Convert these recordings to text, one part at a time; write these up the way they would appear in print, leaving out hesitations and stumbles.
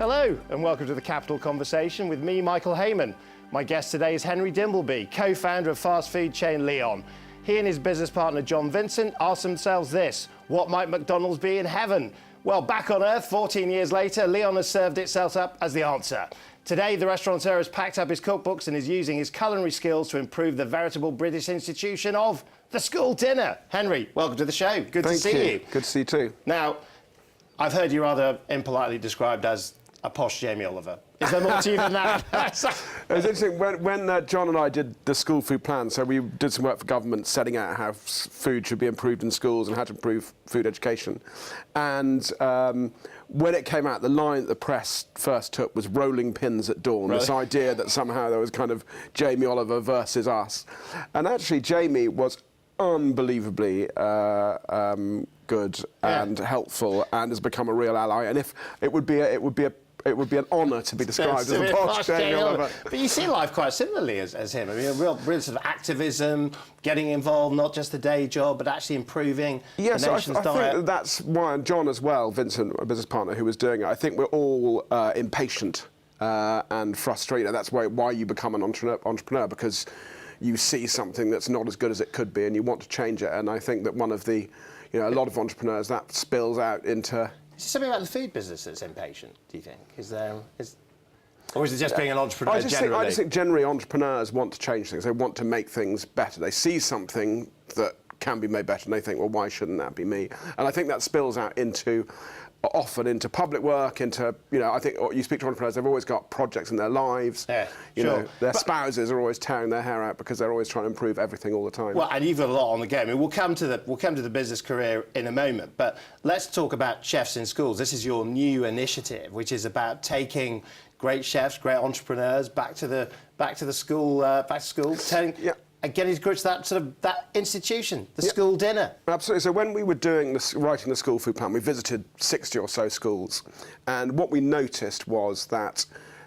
Hello and welcome to the Capital Conversation with me, Michael Hayman. My guest today is Henry Dimbleby, co-founder of fast food chain Leon. He and his business partner John Vincent asked themselves this: what might McDonald's be in heaven? Well, back on Earth 14 years later, Leon has served itself up as the answer. Today, the restaurateur has packed up his cookbooks and is using his culinary skills to improve the veritable British institution of the school dinner. Henry, welcome to the show. Good to see you. Good to see you too. Now, I've heard you rather impolitely described as a posh Jamie Oliver. Is there more to you than that? It was interesting, when John and I did the school food plan, so we did some work for government setting out how food should be improved in schools and how to improve food education. And when it came out, the line that the press first took was rolling pins at dawn, this idea that somehow there was kind of Jamie Oliver versus us. And actually, Jamie was unbelievably good and helpful and has become a real ally. And if it would be an honour to be described as a posh Jamie Oliver. But you see life quite similarly as him. I mean, a real sort of activism, getting involved, not just the day job, but actually improving the nation's diet. I think that's why John as well, Vincent, a business partner who was doing it, I think we're all impatient and frustrated. That's why you become an entrepreneur, because you see something that's not as good as it could be and you want to change it. And I think that one of the, a lot of entrepreneurs, that spills out into... Is there something about the food business that's impatient, do you think? Or is it just being an entrepreneur generally? I just think generally entrepreneurs want to change things. They want to make things better. They see something that can be made better and they think, well, why shouldn't that be me? And I think that spills out often into public work, I think you speak to entrepreneurs, they've always got projects in their lives. Yeah, their spouses are always tearing their hair out because they're always trying to improve everything all the time. Well, and you've got a lot on the go. I mean, we'll come to the business career in a moment, but let's talk about chefs in schools. This is your new initiative, which is about taking great chefs, great entrepreneurs back to the school, and getting to grips that institution, the school dinner. Absolutely. So when we were writing the school food plan, we visited 60 or so schools, and what we noticed was that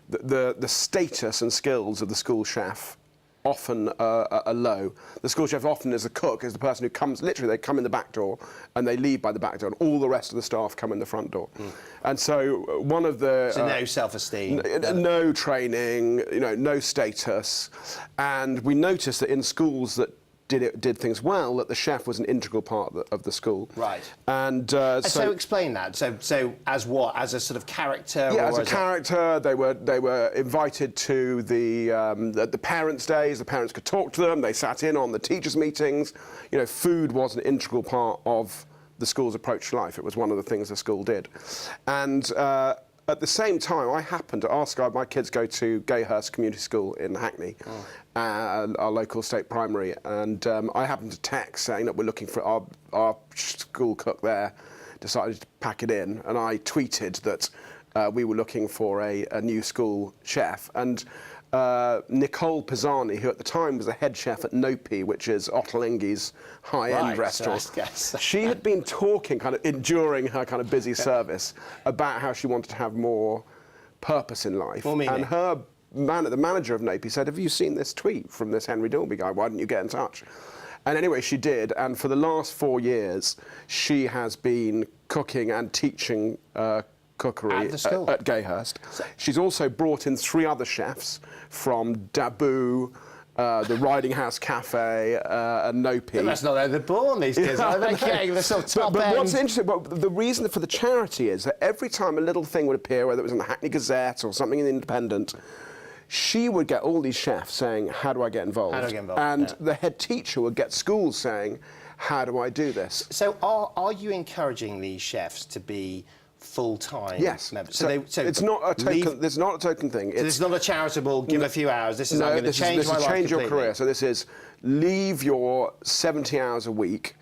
the status and skills of the school chef often are low. The school chef often is the cook, is the person who comes, literally they come in the back door and they leave by the back door, and all the rest of the staff come in the front door. And so one of the... So no self-esteem. No training, no status. And we noticed that in schools that did things well, that the chef was an integral part of the school. Right. And so explain that. So as what? As a sort of character? Yeah, as a character. They were invited to the parents' days. The parents could talk to them. They sat in on the teachers' meetings. Food was an integral part of the school's approach to life. It was one of the things the school did. And at the same time, I happened to ask, my kids go to Gayhurst Community School in Hackney, our local state primary, and I happened to text saying that we're looking for our school cook there, decided to pack it in, and I tweeted that we were looking for a new school chef, and Nicole Pisani, who at the time was the head chef at Nopi, which is Ottolenghi's high-end restaurant, she had been talking during her kind of busy service about how she wanted to have more purpose in life. And the manager of Nopi said, have you seen this tweet from this Henry Dimbleby guy? Why didn't you get in touch? And anyway, she did, and for the last 4 years, she has been cooking and teaching cookery at Gayhurst. She's also brought in 3 other chefs from Dabu, the Riding House Cafe, and Nopi. That's not how they're born, these kids. They're getting the sort of top but end. What's interesting, the reason for the charity is that every time a little thing would appear, whether it was in the Hackney Gazette or something in the Independent, she would get all these chefs saying, how do I get involved? How do I get involved? And the head teacher would get schools saying, how do I do this? So are you encouraging these chefs to be full-time members? So it's not a token. There's not a token thing. It's not a charitable give a few hours. This is I'm going to change my life change your completely. career. So this is leave your 70 hours a week,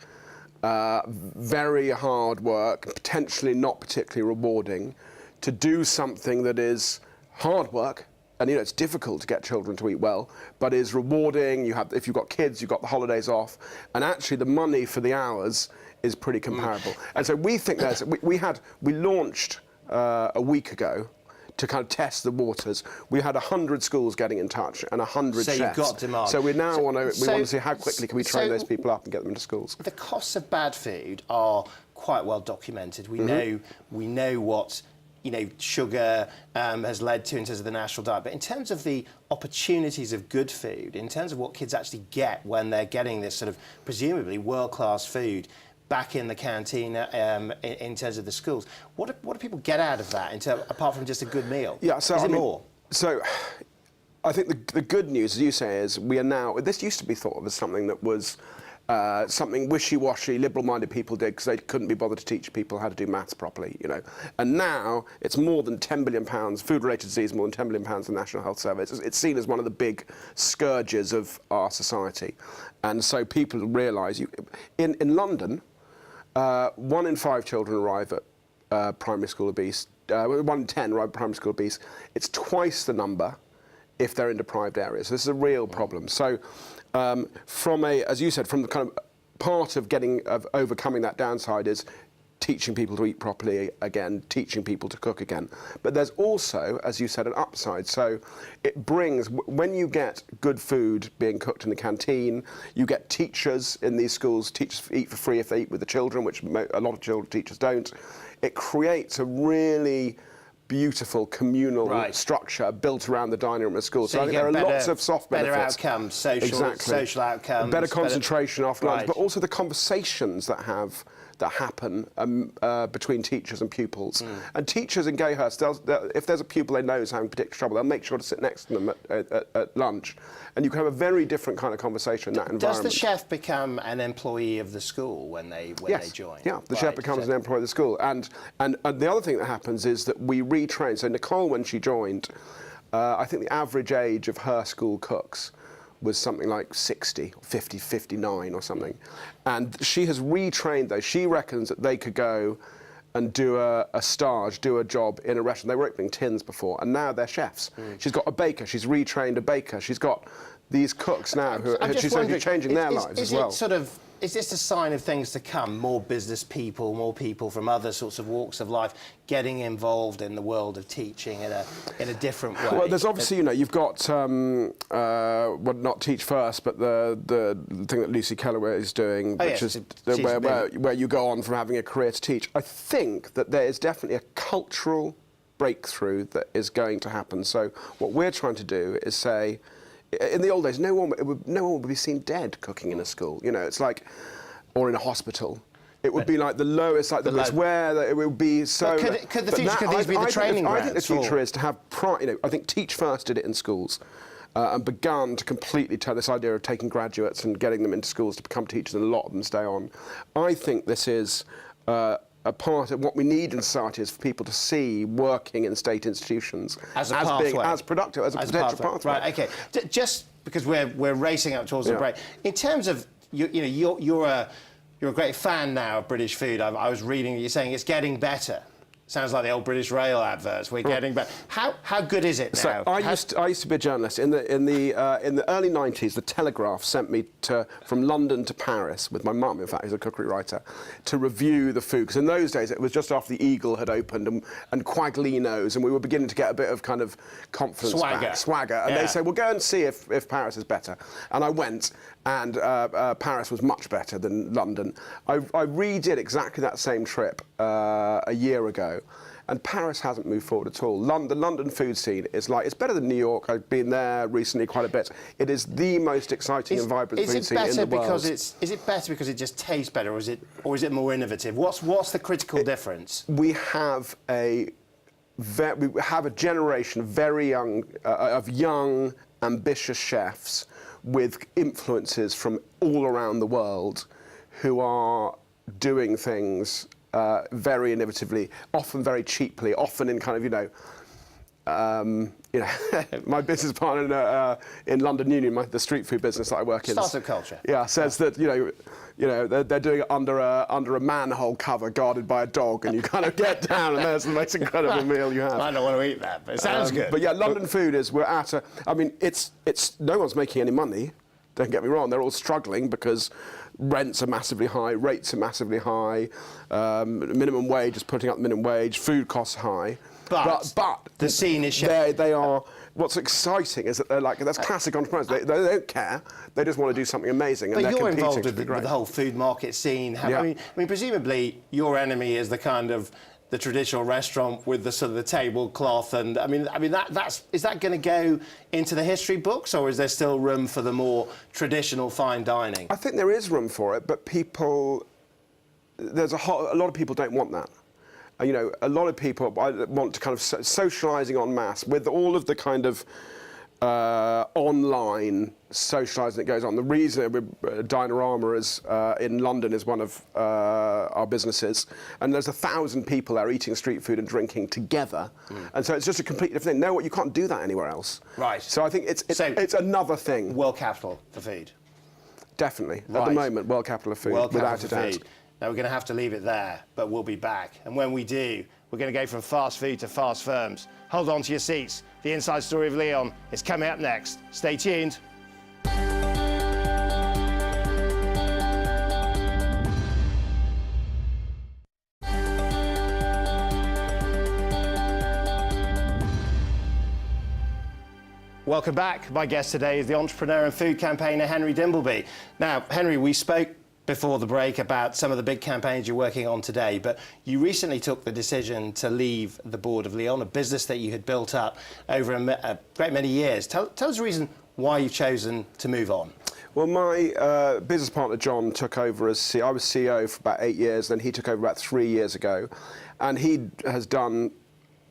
very hard work, potentially not particularly rewarding, to do something that is hard work. And it's difficult to get children to eat well, but is rewarding. If you've got kids, you've got the holidays off, and actually the money for the hours is pretty comparable. And so we think we launched a week ago to kind of test the waters. We had 100 schools getting in touch and 100 chefs. So you've got demand. So we now want to see how quickly can we train those people up and get them into schools. The costs of bad food are quite well documented. We know what sugar has led to in terms of the national diet. But in terms of the opportunities of good food, in terms of what kids actually get when they're getting this sort of presumably world-class food back in the canteen in terms of the schools, what do people get out of that, apart from just a good meal? Yeah, so is it more? So I think the good news, as you say, is we are now, this used to be thought of as something that was something wishy-washy, liberal-minded people did because they couldn't be bothered to teach people how to do maths properly, And now it's more than £10 billion, food-related disease, more than £10 billion in the National Health Service. It's seen as one of the big scourges of our society. And so people realise, in London, 1 in 5 children arrive at primary school obese. 1 in 10 arrive at primary school obese. It's twice the number if they're in deprived areas. So this is a real problem. So as you said, from the kind of part of overcoming that downside is teaching people to eat properly again, teaching people to cook again. But there's also, as you said, an upside. So it brings, when you get good food being cooked in the canteen, you get teachers in these schools, teachers eat for free if they eat with the children, which a lot of teachers don't. It creates a really beautiful communal structure built around the dining room of school. So I think there are lots of soft benefits. Better outcomes, social outcomes. Better concentration after lunch, but also the conversations that happen between teachers and pupils. And teachers in Gayhurst, if there's a pupil they know is having particular trouble, they'll make sure to sit next to them at lunch. And you can have a very different kind of conversation in that environment. Does the chef become an employee of the school when they join? Yeah, the chef becomes an employee of the school. And the other thing that happens is that we retrain. So Nicole, when she joined, I think the average age of her school cooks was something like 60, 50, 59 or something. And she has retrained those. She reckons that they could go and do a stage, do a job in a restaurant. They were opening tins before, and now they're chefs. She's got a baker. She's retrained a baker. She's got these cooks now who she's changing their lives as well. Is this a sign of things to come? More business people, more people from other sorts of walks of life getting involved in the world of teaching in a different way? Well, there's obviously, you've got, well, not Teach First, but the thing that Lucy Kellaway is doing, which is where you go on from having a career to teach. I think that there is definitely a cultural breakthrough that is going to happen. So what we're trying to do is say, in the old days, no one would be seen dead cooking in a school. It's like, or in a hospital. It would be like the lowest, like the place where it would be so. Could these be the training grounds? I think the future is to have I think Teach First did it in schools, and begun to completely turn this idea of taking graduates and getting them into schools to become teachers, and a lot of them stay on. I think this is a part of what we need in society is for people to see working in state institutions as being as productive, as a potential pathway. Right, OK. Just because we're racing up towards the break. In terms of, you're a great fan now of British food. I was reading you're saying it's getting better. Sounds like the old British Rail adverts. We're getting better. How good is it now? So I used to be a journalist in the early 90s. The Telegraph sent me from London to Paris with my mum, in fact, who's a cookery writer, to review the food. Because in those days it was just after the Eagle had opened and Quaglino's, and we were beginning to get a bit of kind of confidence swagger. And they said, "Well, go and see if Paris is better." And I went, and Paris was much better than London. I redid exactly that same trip a year ago. And Paris hasn't moved forward at all. The London food scene is it's better than New York. I've been there recently quite a bit. It is the most exciting and vibrant food scene in the world. Is it better because it just tastes better, or is it more innovative? What's the critical difference? We have a generation very young of young, ambitious chefs with influences from all around the world who are doing things very innovatively, often very cheaply, often in kind of, my business partner in London Union, the street food business that I work in. Startup culture. Yeah, says that, they're doing it under a manhole cover guarded by a dog, and you kind of get down and there's the most incredible meal you have. I don't want to eat that, but it sounds good. But yeah, London food is, it's no one's making any money, don't get me wrong, they're all struggling because rents are massively high, rates are massively high, minimum wage is putting up the minimum wage, food costs high. But the scene is... They are... What's exciting is that they're that's classic entrepreneurs. They don't care. They just want to do something amazing, and they're you're competing involved with the whole food market scene. I mean, presumably your enemy is the kind of the traditional restaurant with the sort of the tablecloth, and I mean is that going to go into the history books, or is there still room for the more traditional fine dining? I think there is room for it, but a lot of people don't want that. You know, a lot of people want to kind of socialising en masse with all of the kind of online socialising that goes on. The reason Dinerama is in London is one of our businesses, and there's 1,000 people there eating street food and drinking together, and so it's just a completely different thing. No, you can't do that anywhere else. Right. So I think it's another thing. World capital for food. Definitely. Right. At the moment, world capital of food, without a doubt. Now we're going to have to leave it there, but we'll be back. And when we do, we're going to go from fast food to fast firms. Hold on to your seats. The inside story of Leon is coming up next. Stay tuned. Welcome back. My guest today is the entrepreneur and food campaigner, Henry Dimbleby. Now, Henry, we spoke before the break about some of the big campaigns you're working on today, but you recently took the decision to leave the board of Leon, a business that you had built up over a great many years. Tell us the reason why you've chosen to move on. Well, my business partner, John, took over as CEO. I was CEO for about 8 years, then he took over about 3 years ago, and he has done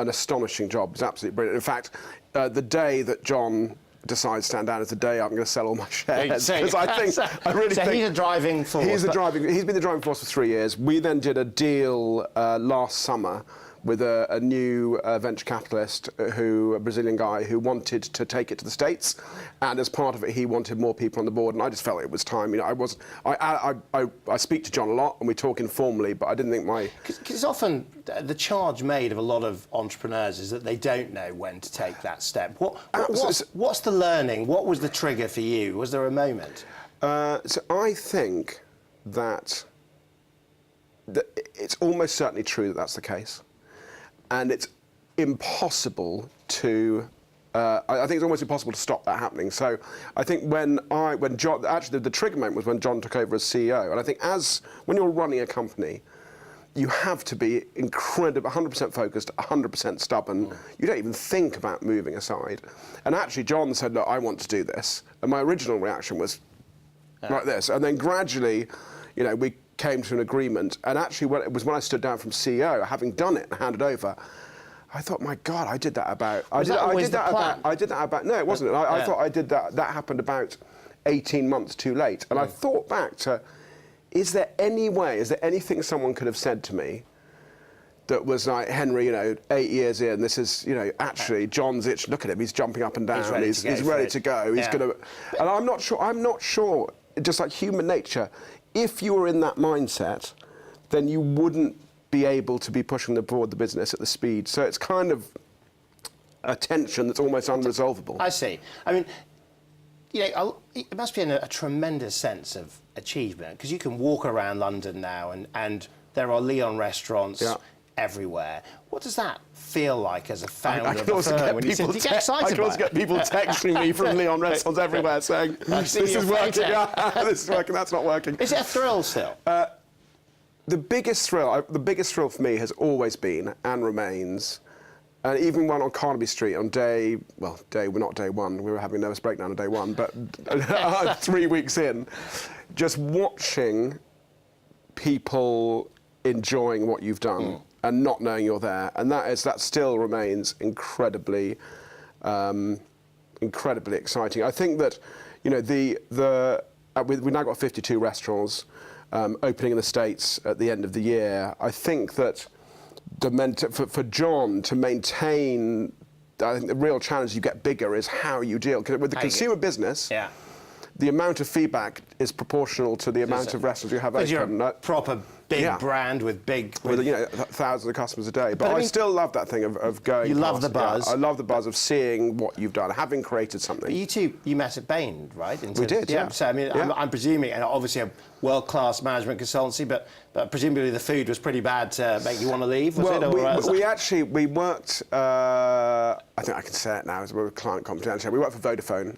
an astonishing job. It's absolutely brilliant. In fact, the day that John decides to stand down is the day I'm going to sell all my shares. Because I really think he's a driving force. He's been the driving force for 3 years. We then did a deal last summer with a new venture capitalist, a Brazilian guy who wanted to take it to the States, and as part of it, he wanted more people on the board, and I just felt it was time. You know, I speak to John a lot, and we talk informally, but I didn't think my... Because it's often the charge made of a lot of entrepreneurs is that they don't know when to take that step. What's the learning? What was the trigger for you? Was there a moment? So I think that it's almost certainly true that that's the case. And it's impossible to, I think it's almost impossible to stop that happening. So I think when John, actually the trigger moment was when John took over as CEO. And I think when you're running a company, you have to be incredible, 100% focused, 100% stubborn. You don't even think about moving aside. And actually John said, look, I want to do this. And my original reaction was like this. And then gradually, you know, we came to an agreement, and actually when I stood down from CEO, having done it and handed over, I thought, my God, I did that about... I did that about... No, it wasn't. I thought I did that... That happened about 18 months too late. And I thought back to, is there any way, is there anything someone could have said to me that was like, Henry, you know, 8 years in, this is, you know, actually, John's itch, look at him, he's jumping up and down, he's ready to go, he's going to... And I'm not sure, just like human nature, if you were in that mindset, then you wouldn't be able to be pushing the business at the speed. So it's kind of a tension that's almost unresolvable. I see. I mean, you know, it must be a tremendous sense of achievement, because you can walk around London now and there are Leon restaurants everywhere. What does that feel like as a founder of a firm? I can also get people texting me from Leon restaurants everywhere saying, this is working, this is working, that's not working. Is it a thrill still? The biggest thrill for me has always been, and remains, and even one on Carnaby Street on we're not day one, we were having a nervous breakdown on day one, but 3 weeks in, just watching people enjoying what you've done and not knowing you're there, and that still remains incredibly exciting. I think that, you know, we've now got 52 restaurants opening in the States at the end of the year. I think that for John to maintain, I think the real challenge as you get bigger is how you deal. Because with the consumer business, the amount of feedback is proportional to the amount of restaurants you have open. You're a proper big brand with you know, thousands of customers a day. But I mean, still love that thing of going. You love the buzz. I love the buzz of seeing what you've done, having created something. But you met at Bain, right? We did, yeah. So I mean, I'm presuming, and obviously a world-class management consultancy, but presumably the food was pretty bad to make you want to leave. We worked. I think I can say it now, as we're a client confidential. We worked for Vodafone,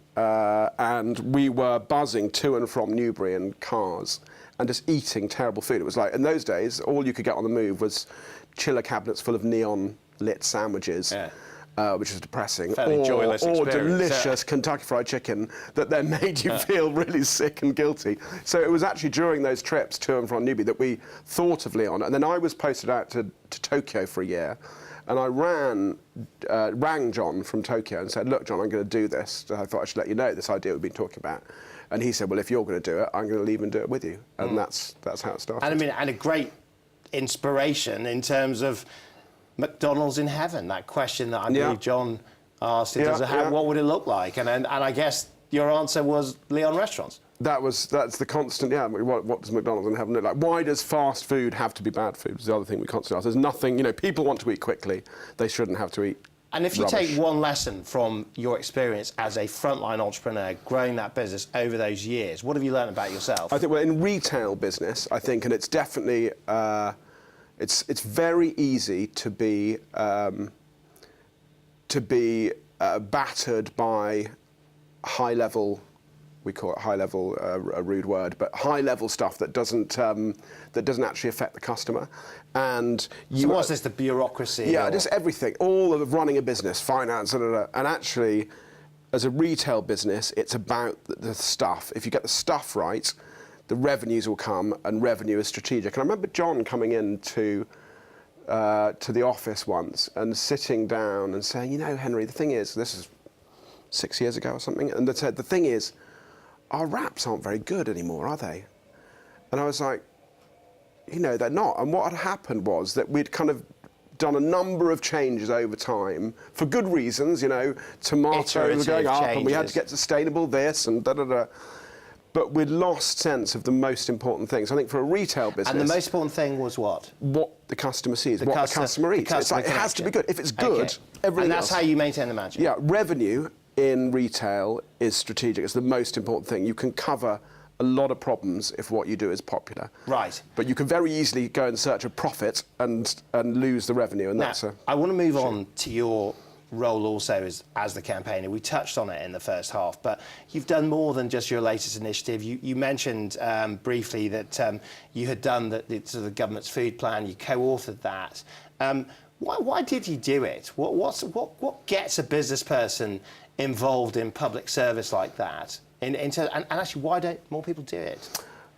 and we were buzzing to and from Newbury in cars and just eating terrible food. It was like, in those days, all you could get on the move was chiller cabinets full of neon lit sandwiches. Yeah. Which is depressing, Fairly joyless or experience, delicious Kentucky Fried Chicken that then made you feel really sick and guilty. So it was actually during those trips to and from Newby that we thought of Leon. And then I was posted out to Tokyo for a year, and I rang John from Tokyo and said, look, John, I'm going to do this. I thought I should let you know this idea we've been talking about. And he said, well, if you're going to do it, I'm going to leave and do it with you. And that's how it started. And I mean, and a great inspiration in terms of McDonald's in heaven, that question that I believe John asked in terms of what would it look like? And I guess your answer was Leon Restaurants. That's the constant, what does McDonald's in heaven look like? Why does fast food have to be bad food? Is the other thing we constantly ask. There's nothing, people want to eat quickly. They shouldn't have to eat And if you rubbish. take one lesson from your experience as a frontline entrepreneur, growing that business over those years, what have you learned about yourself? I think, well, in retail business, I think, and it's definitely... It's very easy to be battered by high level. We call it high level, a rude word, but high level stuff that doesn't actually affect the customer. And so what's this? The bureaucracy? Yeah, just everything. All of running a business, finance, and actually, as a retail business, it's about the stuff. If you get the stuff right, the revenues will come, and revenue is strategic. And I remember John coming into to the office once and sitting down and saying, Henry, the thing is, this is 6 years ago or something, and they said, the thing is, our wraps aren't very good anymore, are they? And I was like, they're not. And what had happened was that we'd kind of done a number of changes over time for good reasons, tomatoes were going up and we had to get sustainable this and da-da-da. But we'd lost sense of the most important things. I think for a retail business... And the most important thing was what? What the customer sees, what the customer eats. It's like, it has to be good. If it's good, everything And that's else, how you maintain the magic? Yeah, revenue in retail is strategic. It's the most important thing. You can cover a lot of problems if what you do is popular. Right. But you can very easily go in search of profit and lose the revenue, and that's a... I want to move on to your role also as the campaigner. We touched on it in the first half, but you've done more than just your latest initiative. You mentioned briefly that you had done the government's food plan. You co-authored that. Why did you do it? What gets a business person involved in public service like that? And actually, why don't more people do it?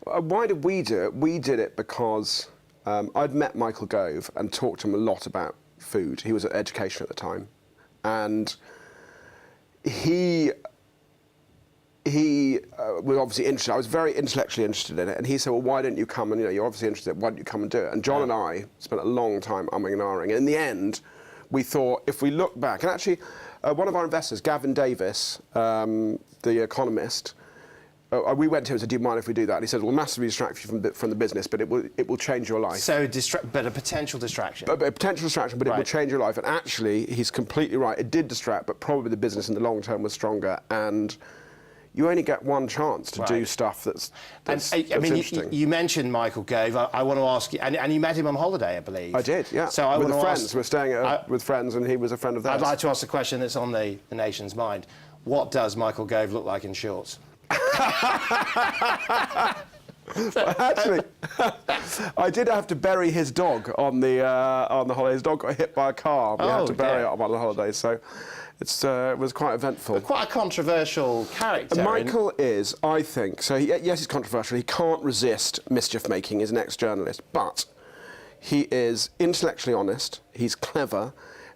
Why did we do it? We did it because I'd met Michael Gove and talked to him a lot about food. He was at education at the time. And he was obviously interested. I was very intellectually interested in it. And he said, well, why don't you come and, you're obviously interested, why don't you come and do it? And John and I spent a long time umming and ahhing. And in the end, we thought, if we look back, and actually, one of our investors, Gavin Davis, the economist, we went to him and said, do you mind if we do that? And he said, well, massively distract you from the business, but it will change your life. So, but a potential distraction. A potential distraction, but it will change your life. And actually, he's completely right. It did distract, but probably the business in the long term was stronger. And you only get one chance to do stuff that's interesting. You mentioned Michael Gove. I want to ask you, and you met him on holiday, I believe. I did, yeah. So with friends. We're staying with friends, and he was a friend of theirs. I'd like to ask the question that's on the nation's mind. What does Michael Gove look like in shorts? Well, actually, I did have to bury his dog on the holiday. His dog got hit by a car. We had to bury it on the holiday, so it was quite eventful. But quite a controversial character. Michael is, I think, so yes, he's controversial. He can't resist mischief-making. He's an ex-journalist, but he is intellectually honest. He's clever.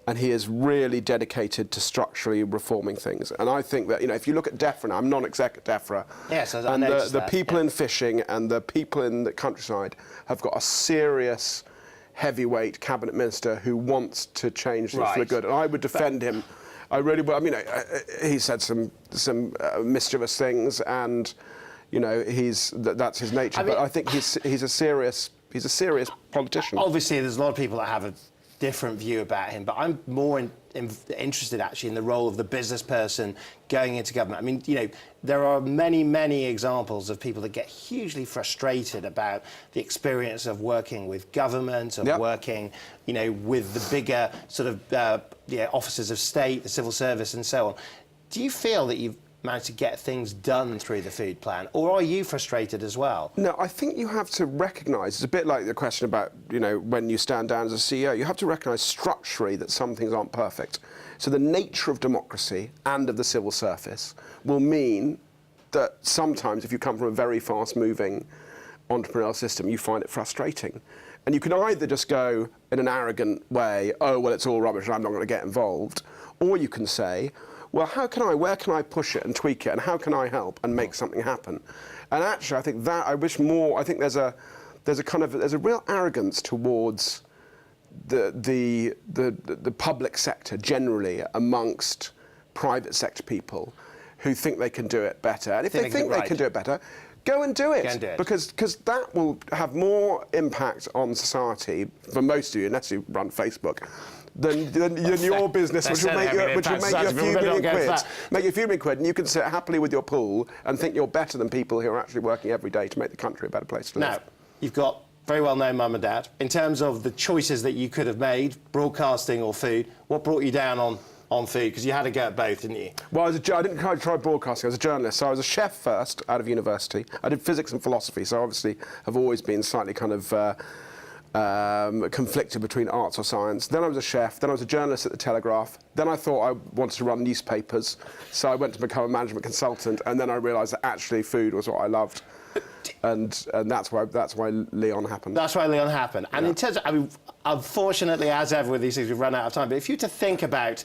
And he is really dedicated to structurally reforming things. And I think that, if you look at DEFRA now, I'm non-exec at DEFRA. Yes, I and noticed the that, people in fishing and the people in the countryside have got a serious heavyweight cabinet minister who wants to change things for the good. And I would defend him. I really would. I mean, he said some mischievous things, and that's his nature. But I think he's a serious politician. Obviously, there's a lot of people that have a different view about him, but I'm more interested actually in the role of the business person going into government. I mean, there are many examples of people that get hugely frustrated about the experience of working with government, of working, with the bigger sort of officers of state, the civil service, and so on. Do you feel that managed to get things done through the food plan? Or are you frustrated as well? No, I think you have to recognise, it's a bit like the question about, you know, when you stand down as a CEO, you have to recognise structurally that some things aren't perfect. So the nature of democracy and of the civil service will mean that sometimes if you come from a very fast-moving entrepreneurial system, you find it frustrating. And you can either just go in an arrogant way, oh, well, it's all rubbish and I'm not going to get involved, or you can say, well, where can I push it and tweak it, and how can I help and make something happen? And actually, I think that, I think there's a real arrogance towards the public sector generally amongst private sector people who think they can do it better. And if they think they can do it better, go and do it. Because that will have more impact on society for most of you, unless you run Facebook, than your business, which will make you a few million quid. Make you a few million quid, and you can sit happily with your pool and think you're better than people who are actually working every day to make the country a better place to live. Now, you've got very well-known mum and dad. In terms of the choices that you could have made, broadcasting or food, what brought you down on food? Because you had to go at both, didn't you? Well, I didn't try broadcasting. I was a journalist, so I was a chef first out of university. I did physics and philosophy, so obviously have always been slightly kind of conflicted between arts or science. Then I was a chef, then I was a journalist at the Telegraph, then I thought I wanted to run newspapers, so I went to become a management consultant, and then I realised that actually food was what I loved. And that's why Leon happened. That's why Leon happened. And in terms of, I mean, unfortunately, as ever with these things, we've run out of time, but if you were to think about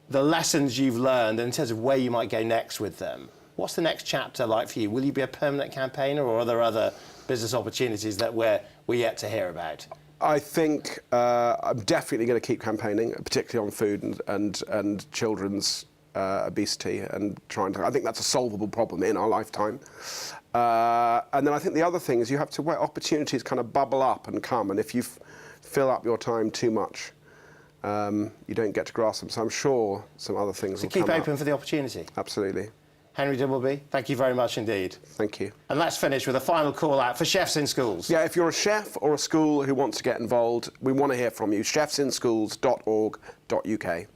the lessons you've learned in terms of where you might go next with them, what's the next chapter like for you? Will you be a permanent campaigner, or are there other business opportunities that we're yet to hear about? I think I'm definitely going to keep campaigning, particularly on food and children's obesity, and I think that's a solvable problem in our lifetime. And then I think the other thing is you have to wait, opportunities kind of bubble up and come, and if you fill up your time too much, you don't get to grasp them. So I'm sure some other things will come up. So keep open for the opportunity. Absolutely. Henry Dimbleby, thank you very much indeed. Thank you. And let's finish with a final call out for chefs in schools. Yeah, if you're a chef or a school who wants to get involved, we want to hear from you. chefsinschools.org.uk.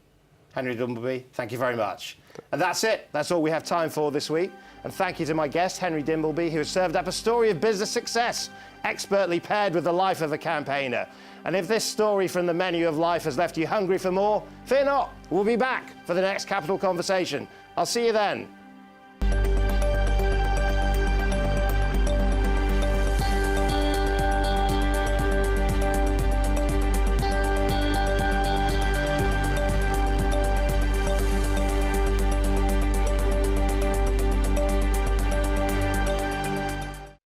Henry Dimbleby, thank you very much. And that's it. That's all we have time for this week. And thank you to my guest, Henry Dimbleby, who has served up a story of business success, expertly paired with the life of a campaigner. And if this story from the menu of life has left you hungry for more, fear not, we'll be back for the next Capital Conversation. I'll see you then.